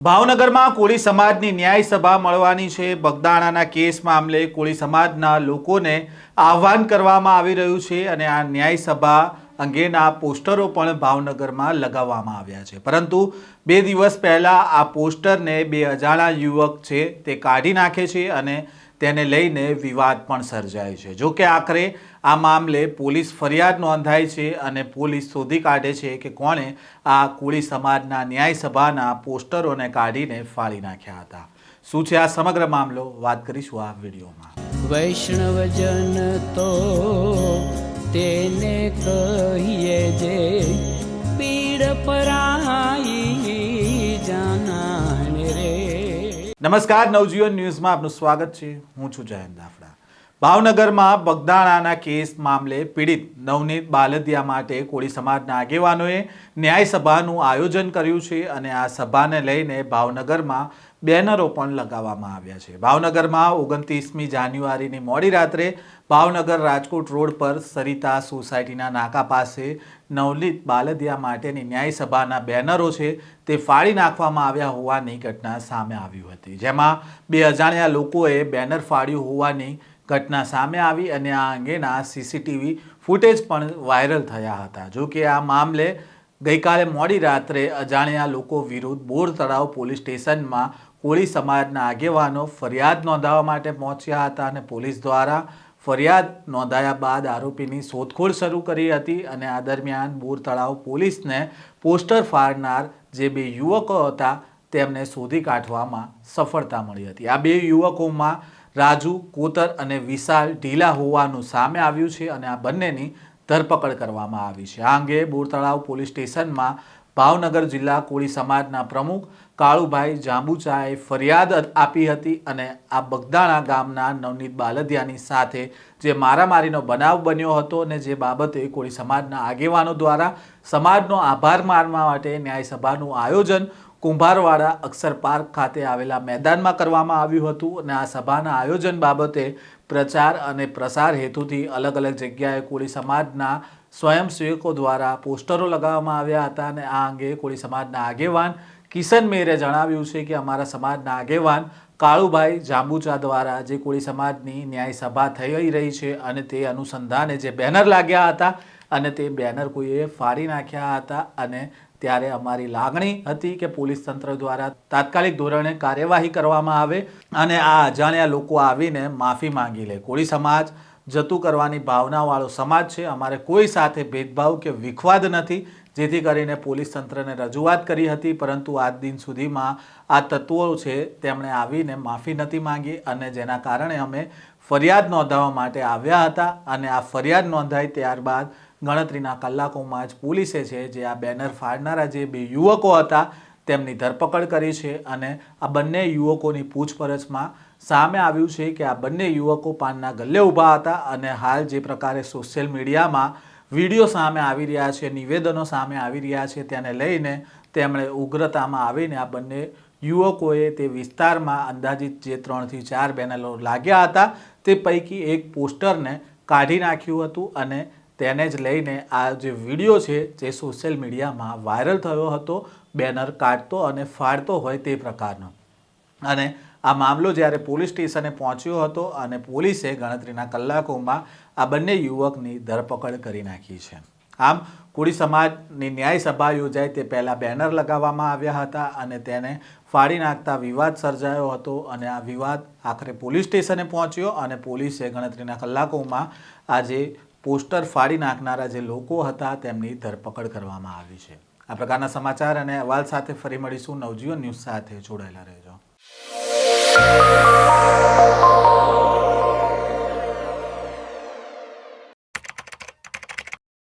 ભાવનગરમાં કોળી સમાજની ન્યાય સભા મળવાની છે। બગદાણાના કેસ મામલે કોળી સમાજના લોકોને આહવાન કરવામાં આવી રહ્યું છે અને આ ન્યાય સભા અંગેના પોસ્ટરો પણ ભાવનગરમાં લગાવવામાં આવ્યા છે, પરંતુ 2 દિવસ પહેલા આ પોસ્ટરને 2 અજાણા યુવક છે તે કાઢી નાખે છે અને તેને લઈને વિવાદ પણ સર્જાય છે। જો કે આખરે આ મામલે પોલીસ ફરિયાદ નોંધાઈ છે અને પોલીસ શોધી કાઢે છે કે કોણે આ કોળી સમાજના ન્યાય સભાના પોસ્ટરોને કાઢીને ફાડી નાખ્યા હતા। શું છે આ સમગ્ર મામલો, વાત કરીશું આ વિડીયોમાં। વૈષ્ણવજન તો તેને કહીએ જે પીડ પરાઈ જાનાને રે। નમસ્કાર, નવજીવન ન્યૂઝમાં આપનું સ્વાગત છે। હું છું જયંત દાફડા। ભાવનગરમાં બગદાણાના કેસ મામલે પીડિત નવનીત બાલદિયા માટે કોળી સમાજના આગેવાનોએ ન્યાય સભાનું આયોજન કર્યું છે અને આ સભાને લઈને ભાવનગરમાં બેનરો પણ લગાવવામાં આવ્યા છે। ભાવનગરમાં 29મી જાન્યુઆરીની મોડી રાત્રે ભાવનગર રાજકોટ રોડ પર સરિતા સોસાયટીના નાકા પાસે નવનીત બાલદિયા માટેની ન્યાય સભાના બેનરો છે તે ફાડી નાખવામાં આવ્યા હોવાની ઘટના સામે આવી હતી, જેમાં 2 અજાણ્યા લોકોએ બેનર ફાડ્યું હોવાની ઘટના સામે આવી અને આ અંગેના સીસીટીવી ફૂટેજ પણ વાયરલ થયા હતા। જો કે આ મામલે ગઈકાલે મોડી રાત્રે અજાણ્યા લોકો વિરુદ્ધ બોર તળાવ પોલીસ સ્ટેશનમાં કોળી સમાજના આગેવાનો ફરિયાદ નોંધાવવા માટે પહોંચ્યા હતા અને પોલીસ દ્વારા ફરિયાદ નોંધાયા બાદ આરોપીની શોધખોળ શરૂ કરી હતી અને આ દરમિયાન બોર તળાવ પોલીસને પોસ્ટર ફાડનાર જે 2 યુવકો હતા તેમને શોધી કાઢવામાં સફળતા મળી હતી। આ 2 યુવકોમાં રાજુ કોતર અને વિશાલ ઢીલા હોવાનું સામે આવ્યું છે અને આ બંનેની ધરપકડ કરવામાં આવી છે। આ અંગે બોર તળાવ પોલીસ સ્ટેશનમાં ભાવનગર જિલ્લા કોળી સમાજના પ્રમુખ કાળુભાઈ જાંબુચાએ ફરિયાદ આપી હતી અને આ બગદાણા ગામના નવનીત બાલદિયાની સાથે જે મારામારીનો બનાવ બન્યો હતો અને જે બાબતે કોળી સમાજના આગેવાનો દ્વારા સમાજનો આભાર માનવા માટે ન્યાય સભાનું આયોજન કુંભારવાડા અક્ષર પાર્ક ખાતે આવેલા મેદાનમાં કરવામાં આવ્યું હતું અને આ સભાના આયોજન બાબતે પ્રચાર અને પ્રસાર હેતુથી અલગ અલગ જગ્યાએ કોળી સમાજના સ્વયંસેવકો દ્વારા પોસ્ટરો લગાવવામાં આવ્યા હતા અને આ અંગે કોળી સમાજના આગેવાન કિશન મેરે જણાવ્યું છે કે અમારા સમાજના આગેવાન કાળુભાઈ જાંબુચા દ્વારા જે કોળી સમાજની ન્યાય સભા થઈ રહી છે અને તે અનુસંધાને જે બેનર લાગ્યા હતા અને તે બેનર કોઈએ ફાડી નાખ્યા હતા અને ત્યારે અમારી લાગણી હતી કે પોલીસ તંત્ર દ્વારા તાત્કાલિક ધોરણે કાર્યવાહી કરવામાં આવે અને આ અજાણ્યા લોકો આવીને માફી માંગી લે। કોળી સમાજ જતું કરવાની ભાવનાવાળો સમાજ છે, અમારે કોઈ સાથે ભેદભાવ કે વિખવાદ નથી, જેથી કરીને પોલીસ તંત્રને રજૂઆત કરી હતી, પરંતુ આજ દિન સુધીમાં આ તત્વો છે તેમણે આવીને માફી નથી માંગી અને જેના કારણે અમે ફરિયાદ નોંધાવવા માટે આવ્યા હતા અને આ ફરિયાદ નોંધાઈ ત્યારબાદ ગણતરીના કલાકોમાં જ પોલીસે છે જે આ બેનર ફાડનારા જે 2 યુવકો હતા તેમની ધરપકડ કરી છે અને આ બંને યુવકોની પૂછપરછમાં સામે આવ્યું છે કે આ બંને યુવકો પાનના ગલ્લે ઊભા હતા અને હાલ જે પ્રકારે સોશિયલ મીડિયામાં વિડીયો સામે આવી રહ્યા છે, નિવેદનો સામે આવી રહ્યા છે, તેને લઈને તેમણે ઉગ્રતામાં આવીને આ બંને યુવકોએ તે વિસ્તારમાં અંદાજિત જે 3 થી 4 બેનરો લાગ્યા હતા તે પૈકી એક પોસ્ટરને કાઢી નાખ્યું હતું અને તેને જ લઈને આ જે વિડીયો છે જે સોશિયલ મીડિયામાં વાયરલ થયો હતો, બેનર કાઢતો અને ફાડતો હોય તે પ્રકારનો। અને આ મામલો જ્યારે પોલીસ સ્ટેશને પહોંચ્યો હતો અને પોલીસે ગણતરીના કલાકોમાં આ બંને યુવકની ધરપકડ કરી નાખી છે। આમ કોળી સમાજની ન્યાય સભા યોજાય તે પહેલાં બેનર લગાવવામાં આવ્યા હતા અને તેને ફાડી નાખતા વિવાદ સર્જાયો હતો અને આ વિવાદ આખરે પોલીસ સ્ટેશને પહોંચ્યો અને પોલીસે ગણતરીના કલાકોમાં આજે પોસ્ટર ફાડી નાખનારા જે લોકો હતા તેમની ધરપકડ કરવામાં આવી છે। આ પ્રકારના સમાચાર અને અહેવાલ સાથે ફરી મળીશું। નવજીવન ન્યૂઝ સાથે જોડાયેલા રહેજો।